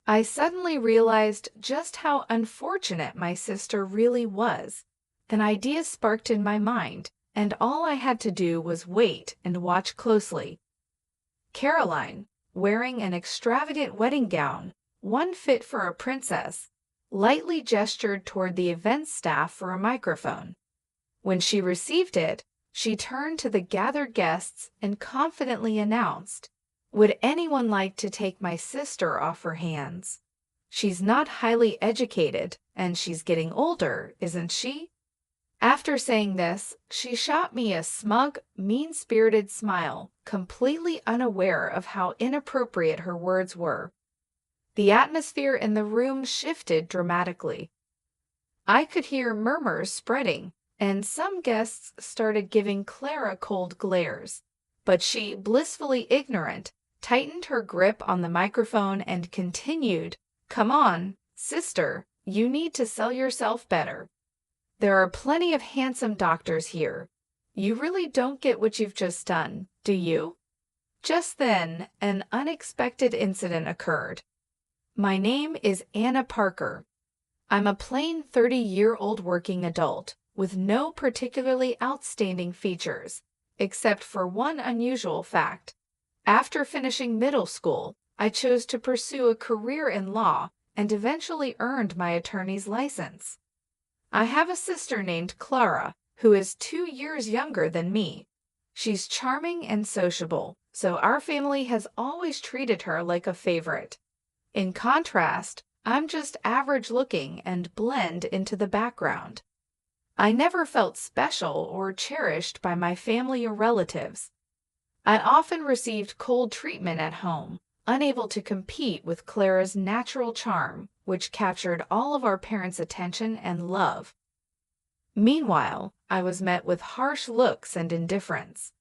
I suddenly realized just how unfortunate my sister really was. An idea sparked in my mind, and all I had to do was wait and watch closely. Caroline, wearing an extravagant wedding gown, one fit for a princess, lightly gestured toward the event staff for a microphone. When she received it, she turned to the gathered guests and confidently announced, "Would anyone like to take my sister off her hands? She's not highly educated, and she's getting older, isn't she?" After saying this, she shot me a smug, mean-spirited smile, completely unaware of how inappropriate her words were. The atmosphere in the room shifted dramatically. I could hear murmurs spreading, and some guests started giving Clara cold glares. But she, blissfully ignorant, tightened her grip on the microphone and continued, "Come on, sister, you need to sell yourself better. There are plenty of handsome doctors here. You really don't get what you've just done, do you?" Just then, an unexpected incident occurred. My name is Anna Parker. I'm a plain 30-year-old working adult with no particularly outstanding features, except for one unusual fact. After finishing middle school, I chose to pursue a career in law and eventually earned my attorney's license. I have a sister named Clara, who is 2 years younger than me. She's charming and sociable, so our family has always treated her like a favorite. In contrast, I'm just average looking and blend into the background. I never felt special or cherished by my family or relatives. I often received cold treatment at home, unable to compete with Clara's natural charm, which captured all of our parents' attention and love. Meanwhile, I was met with harsh looks and indifference.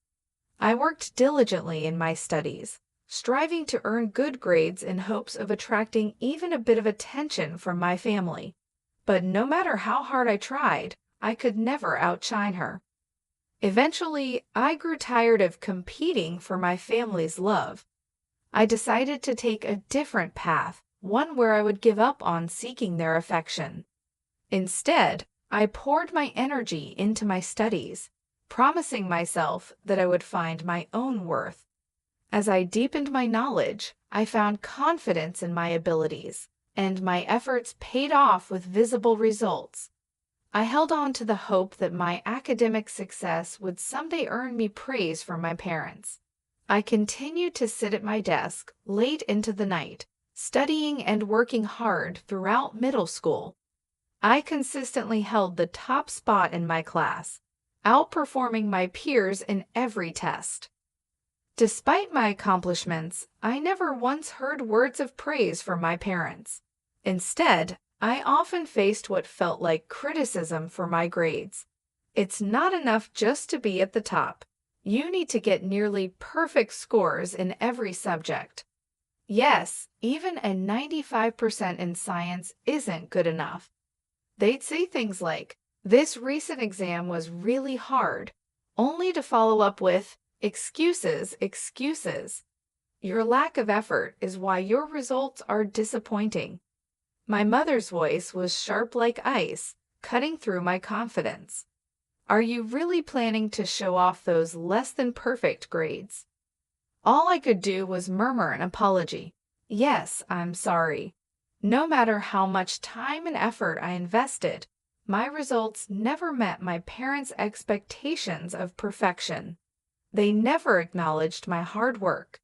I worked diligently in my studies, striving to earn good grades in hopes of attracting even a bit of attention from my family. But no matter how hard I tried, I could never outshine her. Eventually, I grew tired of competing for my family's love. I decided to take a different path, one where I would give up on seeking their affection. Instead, I poured my energy into my studies, promising myself that I would find my own worth. As I deepened my knowledge, I found confidence in my abilities, and my efforts paid off with visible results. I held on to the hope that my academic success would someday earn me praise from my parents. I continued to sit at my desk late into the night, studying and working hard throughout middle school. I consistently held the top spot in my class, outperforming my peers in every test. Despite my accomplishments, I never once heard words of praise from my parents. Instead, I often faced what felt like criticism for my grades. "It's not enough just to be at the top. You need to get nearly perfect scores in every subject." Yes, even a 95% in science isn't good enough. They'd say things like, "This recent exam was really hard," only to follow up with, "Excuses, excuses. Your lack of effort is why your results are disappointing." My mother's voice was sharp like ice, cutting through my confidence. "Are you really planning to show off those less-than-perfect grades?" All I could do was murmur an apology. "Yes, I'm sorry." No matter how much time and effort I invested, my results never met my parents' expectations of perfection. They never acknowledged my hard work.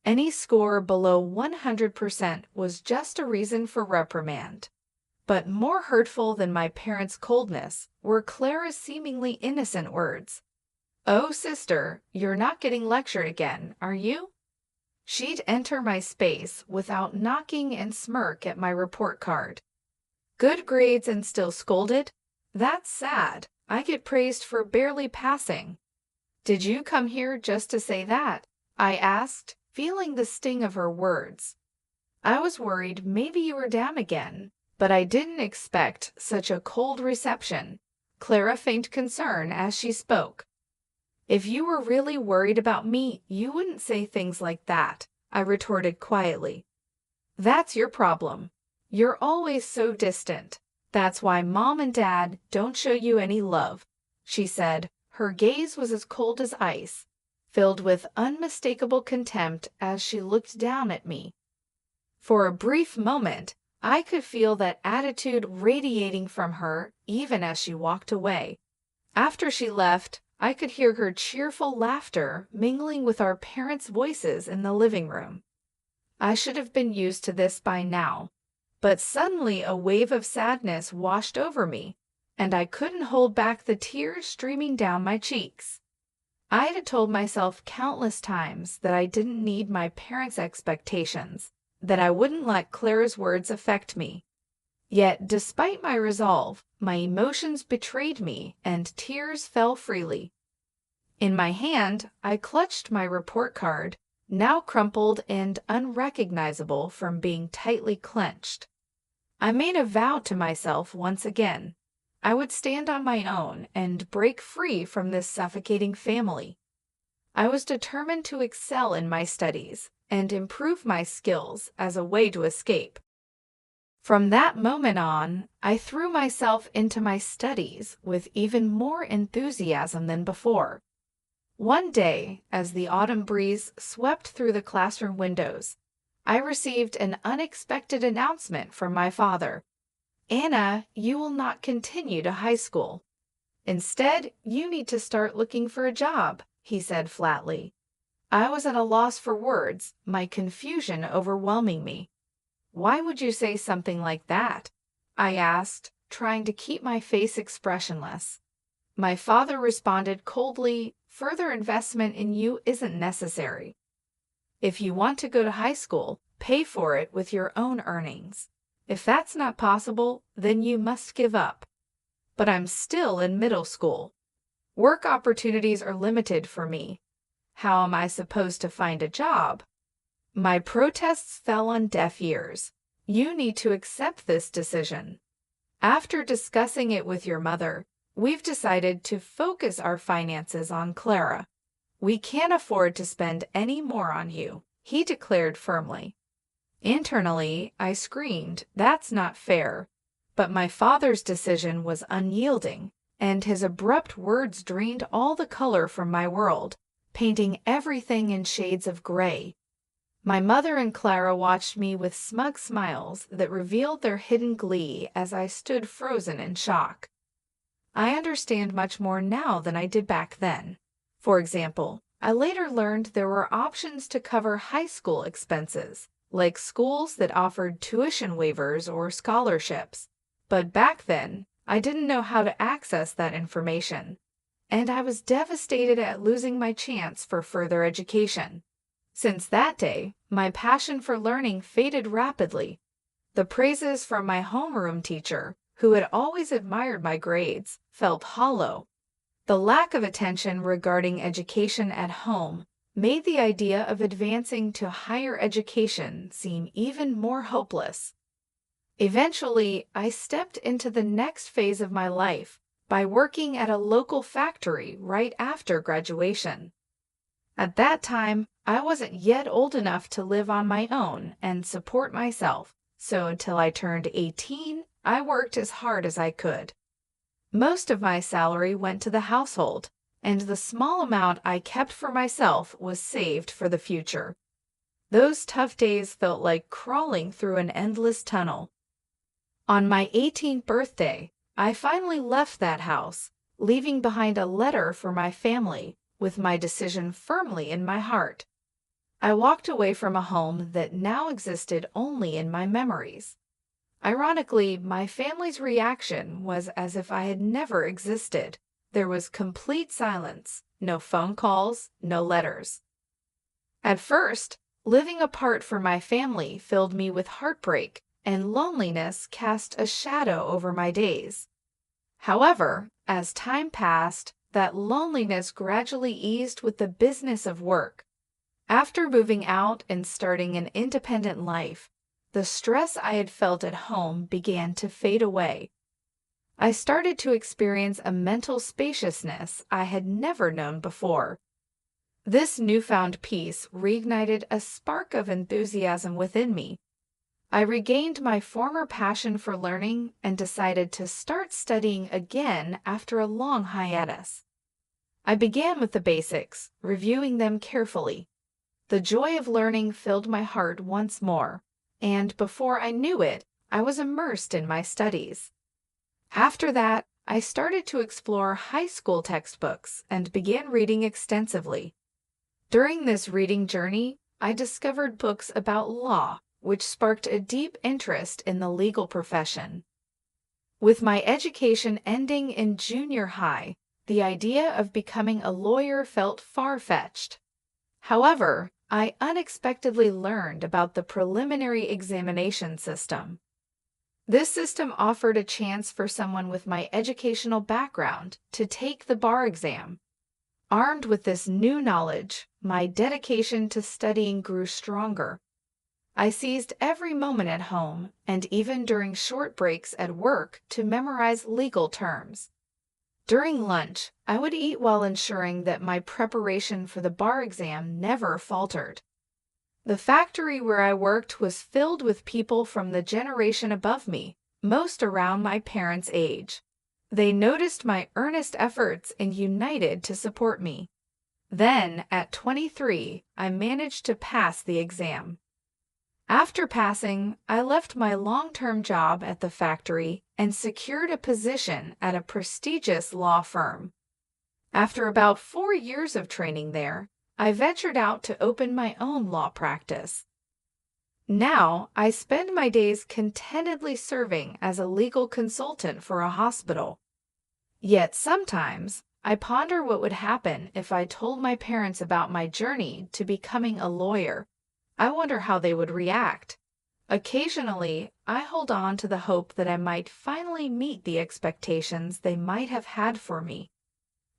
Any score below 100% was just a reason for reprimand. But more hurtful than my parents' coldness were Clara's seemingly innocent words. "Oh, sister, you're not getting lectured again, are you?" She'd enter my space without knocking and smirk at my report card. "Good grades and still scolded? That's sad. I get praised for barely passing." "Did you come here just to say that?" I asked, feeling the sting of her words. I was worried maybe you were down again, but I didn't expect such a cold reception. Clara feigned concern as she spoke. "If you were really worried about me, you wouldn't say things like that," I retorted quietly. That's your problem. You're always so distant. That's why Mom and Dad don't show you any love," she said. Her gaze was as cold as ice, filled with unmistakable contempt as she looked down at me. For a brief moment, I could feel that attitude radiating from her even as she walked away. After she left, I could hear her cheerful laughter mingling with our parents' voices in the living room. I should have been used to this by now, but suddenly a wave of sadness washed over me, and I couldn't hold back the tears streaming down my cheeks. I had told myself countless times that I didn't need my parents' expectations, that I wouldn't let Clara's words affect me. Yet, despite my resolve, my emotions betrayed me and tears fell freely. In my hand, I clutched my report card, now crumpled and unrecognizable from being tightly clenched. I made a vow to myself once again. I would stand on my own and break free from this suffocating family. I was determined to excel in my studies and improve my skills as a way to escape. From that moment on, I threw myself into my studies with even more enthusiasm than before. One day, as the autumn breeze swept through the classroom windows, I received an unexpected announcement from my father. "Anna, you will not continue to high school. Instead, you need to start looking for a job," he said flatly. I was at a loss for words, my confusion overwhelming me. "Why would you say something like that?" I asked, trying to keep my face expressionless. My father responded coldly, "Further investment in you isn't necessary. If you want to go to high school, pay for it with your own earnings. If that's not possible, then you must give up." But I'm still in middle school. Work opportunities are limited for me. How am I supposed to find a job? My protests fell on deaf ears. "You need to accept this decision. After discussing it with your mother, we've decided to focus our finances on Clara. We can't afford to spend any more on you," he declared firmly. Internally, I screamed, "That's not fair." But my father's decision was unyielding, and his abrupt words drained all the color from my world, painting everything in shades of gray. My mother and Clara watched me with smug smiles that revealed their hidden glee as I stood frozen in shock. I understand much more now than I did back then. For example, I later learned there were options to cover high school expenses, like schools that offered tuition waivers or scholarships. But back then, I didn't know how to access that information, and I was devastated at losing my chance for further education. Since that day, my passion for learning faded rapidly. The praises from my homeroom teacher, who had always admired my grades, felt hollow. The lack of attention regarding education at home made the idea of advancing to higher education seem even more hopeless. Eventually, I stepped into the next phase of my life by working at a local factory right after graduation. At that time, I wasn't yet old enough to live on my own and support myself, so until I turned 18, I worked as hard as I could. Most of my salary went to the household, and the small amount I kept for myself was saved for the future. Those tough days felt like crawling through an endless tunnel. On my 18th birthday, I finally left that house, leaving behind a letter for my family, with my decision firmly in my heart. I walked away from a home that now existed only in my memories. Ironically, my family's reaction was as if I had never existed. There was complete silence, no phone calls, no letters. At first, living apart from my family filled me with heartbreak, and loneliness cast a shadow over my days. However, as time passed, that loneliness gradually eased with the business of work. After moving out and starting an independent life, the stress I had felt at home began to fade away. I started to experience a mental spaciousness I had never known before. This newfound peace reignited a spark of enthusiasm within me. I regained my former passion for learning and decided to start studying again after a long hiatus. I began with the basics, reviewing them carefully. The joy of learning filled my heart once more, and before I knew it, I was immersed in my studies. After that, I started to explore high school textbooks and began reading extensively. During this reading journey, I discovered books about law, which sparked a deep interest in the legal profession. With my education ending in junior high, the idea of becoming a lawyer felt far-fetched. However, I unexpectedly learned about the preliminary examination system. This system offered a chance for someone with my educational background to take the bar exam. Armed with this new knowledge, my dedication to studying grew stronger. I seized every moment at home and even during short breaks at work to memorize legal terms. During lunch, I would eat while ensuring that my preparation for the bar exam never faltered. The factory where I worked was filled with people from the generation above me, most around my parents' age. They noticed my earnest efforts and united to support me. Then, at 23, I managed to pass the exam. After passing, I left my long-term job at the factory and secured a position at a prestigious law firm. After about 4 years of training there, I ventured out to open my own law practice. Now, I spend my days contentedly serving as a legal consultant for a hospital. Yet sometimes, I ponder what would happen if I told my parents about my journey to becoming a lawyer. I wonder how they would react. Occasionally, I hold on to the hope that I might finally meet the expectations they might have had for me.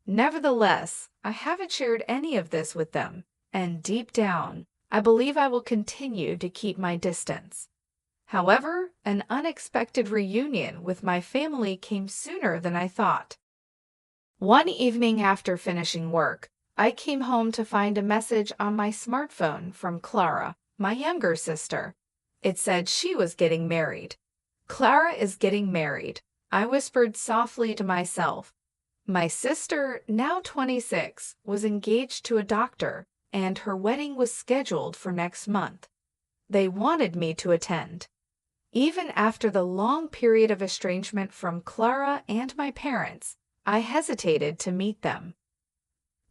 Nevertheless, I haven't shared any of this with them, and deep down, I believe I will continue to keep my distance. However, an unexpected reunion with my family came sooner than I thought. One evening after finishing work, I came home to find a message on my smartphone from Clara, my younger sister. It said she was getting married. "Clara is getting married," I whispered softly to myself. My sister, now 26, was engaged to a doctor, and her wedding was scheduled for next month. They wanted me to attend. Even after the long period of estrangement from Clara and my parents, I hesitated to meet them.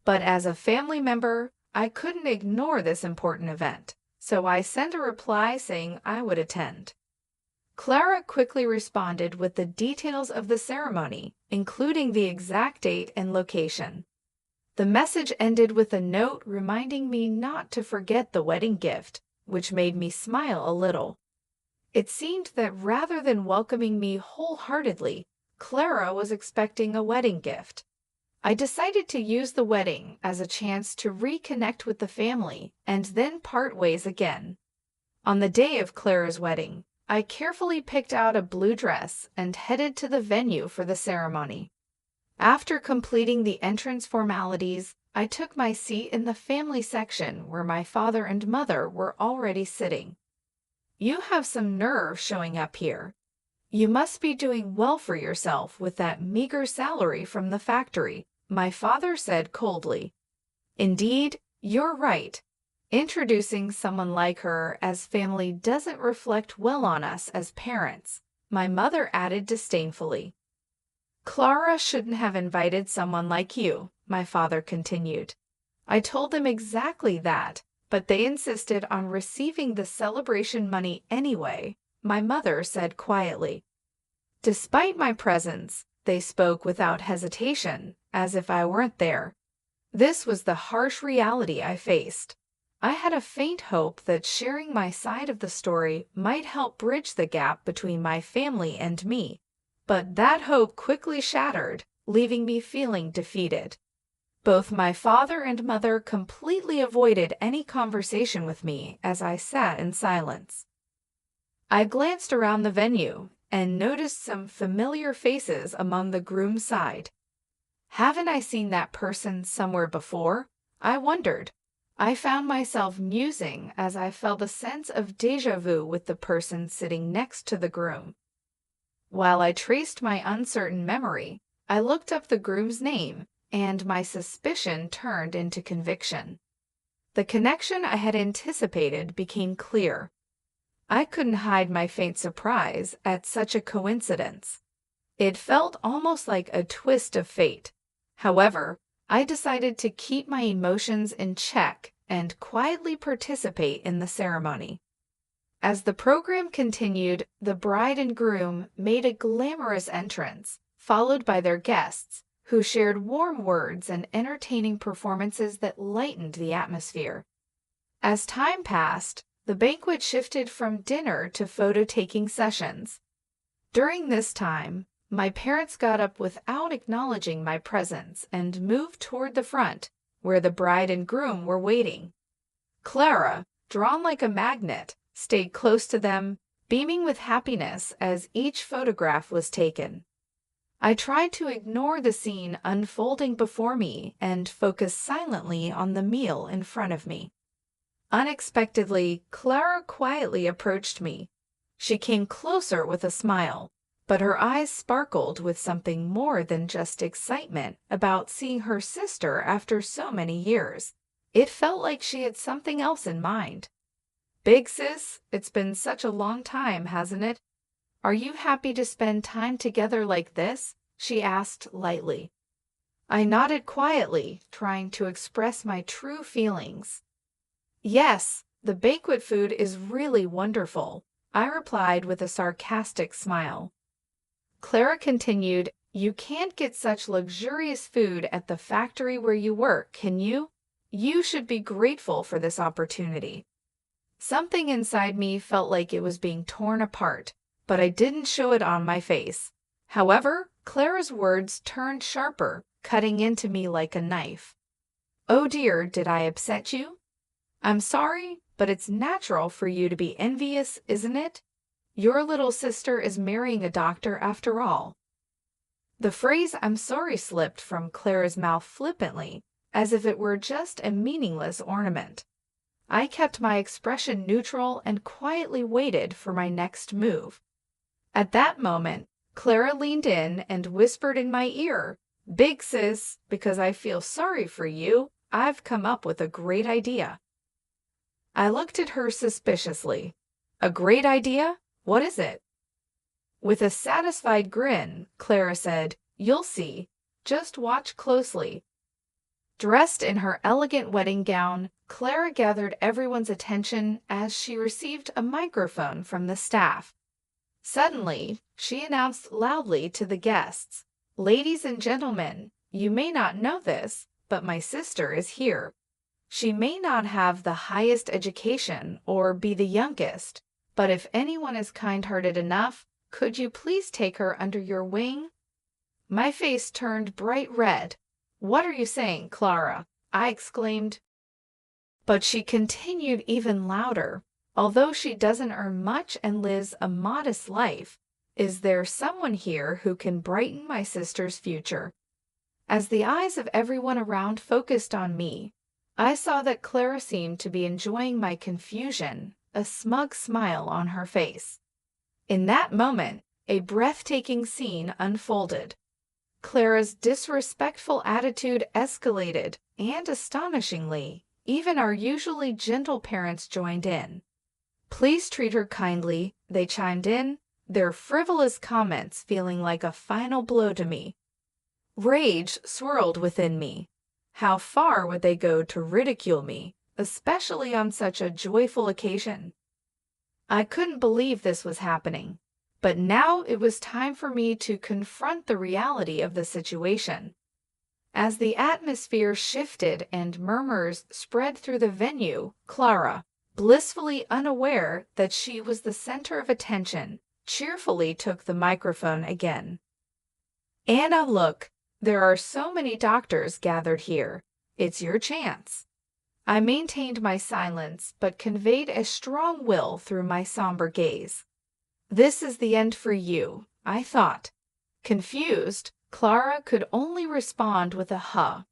But as a family member, I couldn't ignore this important event, so I sent a reply saying I would attend. Clara quickly responded with the details of the ceremony, including the exact date and location. The message ended with a note reminding me not to forget the wedding gift, which made me smile a little. It seemed that rather than welcoming me wholeheartedly, Clara was expecting a wedding gift. I decided to use the wedding as a chance to reconnect with the family and then part ways again. On the day of Clara's wedding, I carefully picked out a blue dress and headed to the venue for the ceremony. After completing the entrance formalities, I took my seat in the family section where my father and mother were already sitting. "You have some nerve showing up here. You must be doing well for yourself with that meager salary from the factory," my father said coldly. "Indeed, you're right. Introducing someone like her as family doesn't reflect well on us as parents," my mother added disdainfully. "Clara shouldn't have invited someone like you," my father continued. "I told them exactly that, but they insisted on receiving the celebration money anyway," my mother said quietly. Despite my presence, they spoke without hesitation, as if I weren't there. This was the harsh reality I faced. I had a faint hope that sharing my side of the story might help bridge the gap between my family and me, but that hope quickly shattered, leaving me feeling defeated. Both my father and mother completely avoided any conversation with me as I sat in silence. I glanced around the venue and noticed some familiar faces among the groom's side. Haven't I seen that person somewhere before? I wondered. I found myself musing as I felt a sense of déjà vu with the person sitting next to the groom. While I traced my uncertain memory, I looked up the groom's name, and my suspicion turned into conviction. The connection I had anticipated became clear. I couldn't hide my faint surprise at such a coincidence. It felt almost like a twist of fate. However, I decided to keep my emotions in check and quietly participate in the ceremony. As the program continued, the bride and groom made a glamorous entrance, followed by their guests, who shared warm words and entertaining performances that lightened the atmosphere. As time passed, the banquet shifted from dinner to photo-taking sessions. During this time, my parents got up without acknowledging my presence and moved toward the front, where the bride and groom were waiting. Clara, drawn like a magnet, stayed close to them, beaming with happiness as each photograph was taken. I tried to ignore the scene unfolding before me and focus silently on the meal in front of me. Unexpectedly, Clara quietly approached me. She came closer with a smile, but her eyes sparkled with something more than just excitement about seeing her sister after so many years. It felt like she had something else in mind. "Big sis, it's been such a long time, hasn't it? Are you happy to spend time together like this?" she asked lightly. I nodded quietly, trying to express my true feelings. "Yes, the banquet food is really wonderful," I replied with a sarcastic smile. Clara continued, "You can't get such luxurious food at the factory where you work, can you? You should be grateful for this opportunity." Something inside me felt like it was being torn apart, but I didn't show it on my face. However, Clara's words turned sharper, cutting into me like a knife. "Oh dear, did I upset you? I'm sorry, but it's natural for you to be envious, isn't it? Your little sister is marrying a doctor after all." The phrase "I'm sorry" slipped from Clara's mouth flippantly, as if it were just a meaningless ornament. I kept my expression neutral and quietly waited for my next move. At that moment, Clara leaned in and whispered in my ear, "Big sis, because I feel sorry for you, I've come up with a great idea." I looked at her suspiciously. "A great idea? What is it?" With a satisfied grin, Clara said, "You'll see. Just watch closely." Dressed in her elegant wedding gown, Clara gathered everyone's attention as she received a microphone from the staff. Suddenly, she announced loudly to the guests, "Ladies and gentlemen, you may not know this, but my sister is here. She may not have the highest education or be the youngest, but if anyone is kind-hearted enough, could you please take her under your wing?" My face turned bright red. "What are you saying, Clara?" I exclaimed. But she continued even louder. "Although she doesn't earn much and lives a modest life, is there someone here who can brighten my sister's future?" As the eyes of everyone around focused on me, I saw that Clara seemed to be enjoying my confusion, a smug smile on her face. In that moment, a breathtaking scene unfolded. Clara's disrespectful attitude escalated, and astonishingly, even our usually gentle parents joined in. "Please treat her kindly," they chimed in, their frivolous comments feeling like a final blow to me. Rage swirled within me. How far would they go to ridicule me, especially on such a joyful occasion? I couldn't believe this was happening. But now it was time for me to confront the reality of the situation. As the atmosphere shifted and murmurs spread through the venue, Clara, blissfully unaware that she was the center of attention, cheerfully took the microphone again. "Anna, look, there are so many doctors gathered here. It's your chance." I maintained my silence, but conveyed a strong will through my somber gaze. "This is the end for you," I thought. Confused, Clara could only respond with a huh.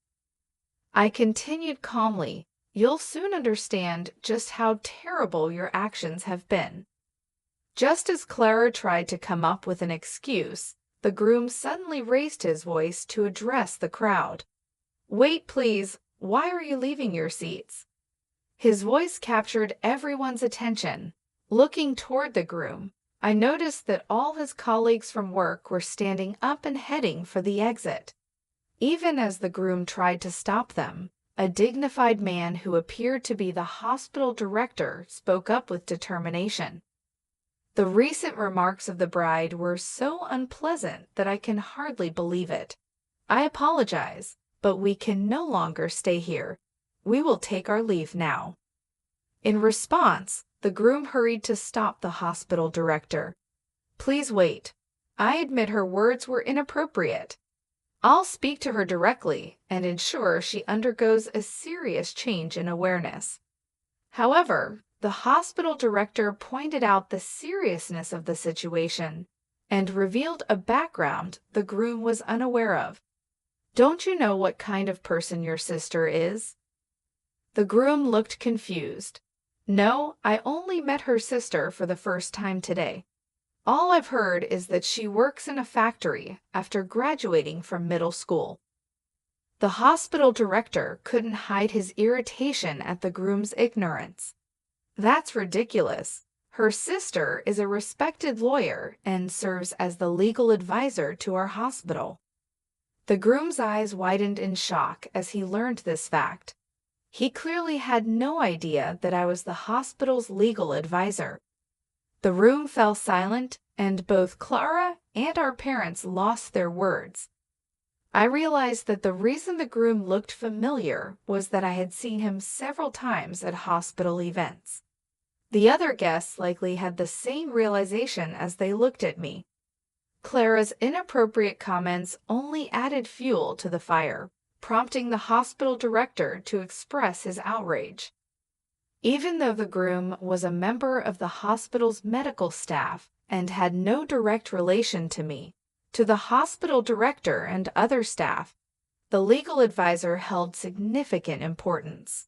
I continued calmly, You'll soon understand just how terrible your actions have been." Just as Clara tried to come up with an excuse, the groom suddenly raised his voice to address the crowd. "Wait, please. Why are you leaving your seats?" His voice captured everyone's attention. Looking toward the groom, I noticed that all his colleagues from work were standing up and heading for the exit. Even as the groom tried to stop them, a dignified man who appeared to be the hospital director spoke up with determination. "The recent remarks of the bride were so unpleasant that I can hardly believe it. I apologize, but we can no longer stay here. We will take our leave now." In response, the groom hurried to stop the hospital director. "Please wait. I admit her words were inappropriate. I'll speak to her directly and ensure she undergoes a serious change in awareness." However, the hospital director pointed out the seriousness of the situation and revealed a background the groom was unaware of. "Don't you know what kind of person your sister is?" The groom looked confused. "No, I only met her sister for the first time today. All I've heard is that she works in a factory after graduating from middle school." The hospital director couldn't hide his irritation at the groom's ignorance. "That's ridiculous. Her sister is a respected lawyer and serves as the legal advisor to our hospital." The groom's eyes widened in shock as he learned this fact. He clearly had no idea that I was the hospital's legal advisor. The room fell silent, and both Clara and our parents lost their words. I realized that the reason the groom looked familiar was that I had seen him several times at hospital events. The other guests likely had the same realization as they looked at me. Clara's inappropriate comments only added fuel to the fire, prompting the hospital director to express his outrage. Even though the groom was a member of the hospital's medical staff and had no direct relation to me, to the hospital director and other staff, the legal advisor held significant importance.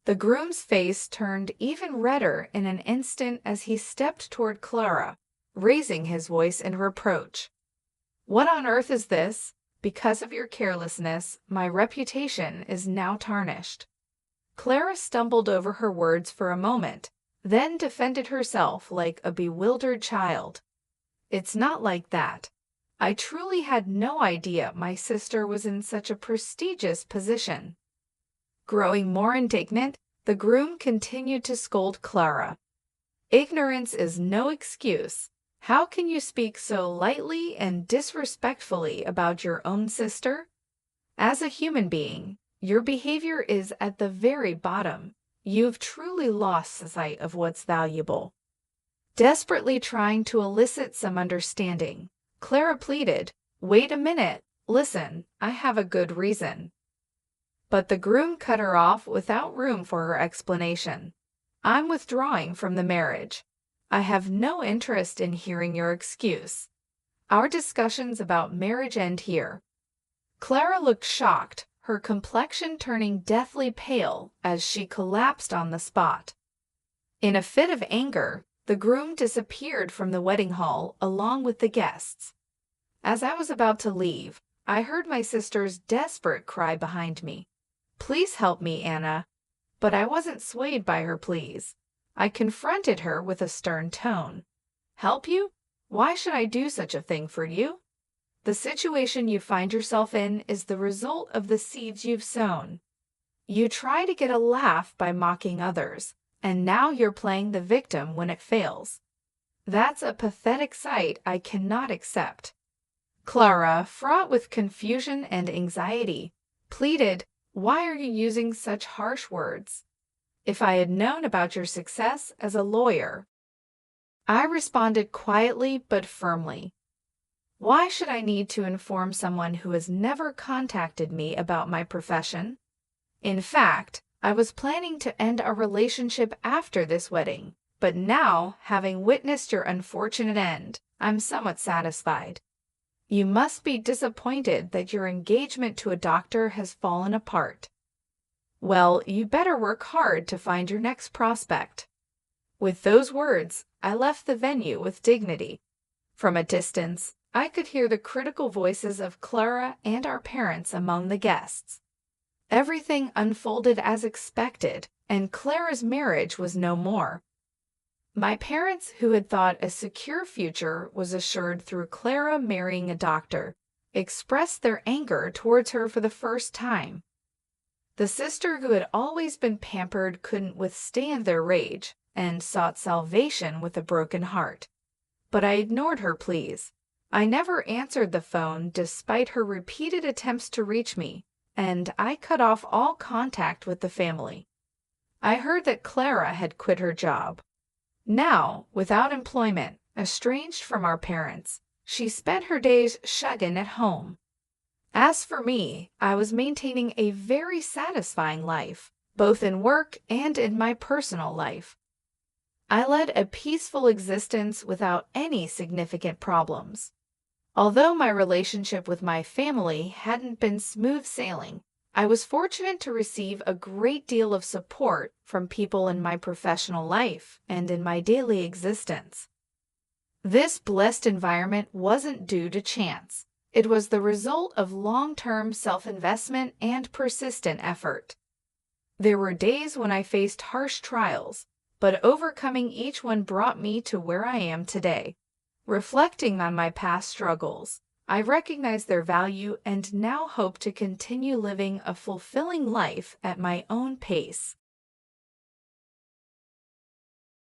The groom's face turned even redder in an instant as he stepped toward Clara, raising his voice in reproach. "What on earth is this? Because of your carelessness, my reputation is now tarnished." Clara stumbled over her words for a moment, then defended herself like a bewildered child. "It's not like that. I truly had no idea my sister was in such a prestigious position." Growing more indignant, the groom continued to scold Clara. "Ignorance is no excuse. How can you speak so lightly and disrespectfully about your own sister? As a human being, your behavior is at the very bottom. You've truly lost sight of what's valuable." Desperately trying to elicit some understanding, Clara pleaded, "Wait a minute. Listen, I have a good reason." But the groom cut her off without room for her explanation. "I'm withdrawing from the marriage. I have no interest in hearing your excuse. Our discussions about marriage end here." Clara looked shocked, her complexion turning deathly pale as she collapsed on the spot. In a fit of anger, the groom disappeared from the wedding hall along with the guests. As I was about to leave, I heard my sister's desperate cry behind me. "Please help me, Anna." But I wasn't swayed by her pleas. I confronted her with a stern tone. "Help you? Why should I do such a thing for you? The situation you find yourself in is the result of the seeds you've sown. You try to get a laugh by mocking others, and now you're playing the victim when it fails. That's a pathetic sight I cannot accept." Clara, fraught with confusion and anxiety, pleaded, "Why are you using such harsh words? If I had known about your success as a lawyer..." I responded quietly but firmly. "Why should I need to inform someone who has never contacted me about my profession? In fact, I was planning to end our relationship after this wedding, but now, having witnessed your unfortunate end, I'm somewhat satisfied. You must be disappointed that your engagement to a doctor has fallen apart." Well, you better work hard to find your next prospect." With those words, I left the venue with dignity. From a distance, I could hear the critical voices of Clara and our parents among the guests. Everything unfolded as expected, and Clara's marriage was no more. My parents, who had thought a secure future was assured through Clara marrying a doctor, expressed their anger towards her for the first time. The sister who had always been pampered couldn't withstand their rage and sought salvation with a broken heart. But I ignored her pleas. I never answered the phone despite her repeated attempts to reach me, and I cut off all contact with the family. I heard that Clara had quit her job. Now, without employment, estranged from our parents, she spent her days shut in at home. As for me, I was maintaining a very satisfying life, both in work and in my personal life. I led a peaceful existence without any significant problems. Although my relationship with my family hadn't been smooth sailing, I was fortunate to receive a great deal of support from people in my professional life and in my daily existence. This blessed environment wasn't due to chance. It was the result of long-term self-investment and persistent effort. There were days when I faced harsh trials, but overcoming each one brought me to where I am today. Reflecting on my past struggles, I recognize their value and now hope to continue living a fulfilling life at my own pace.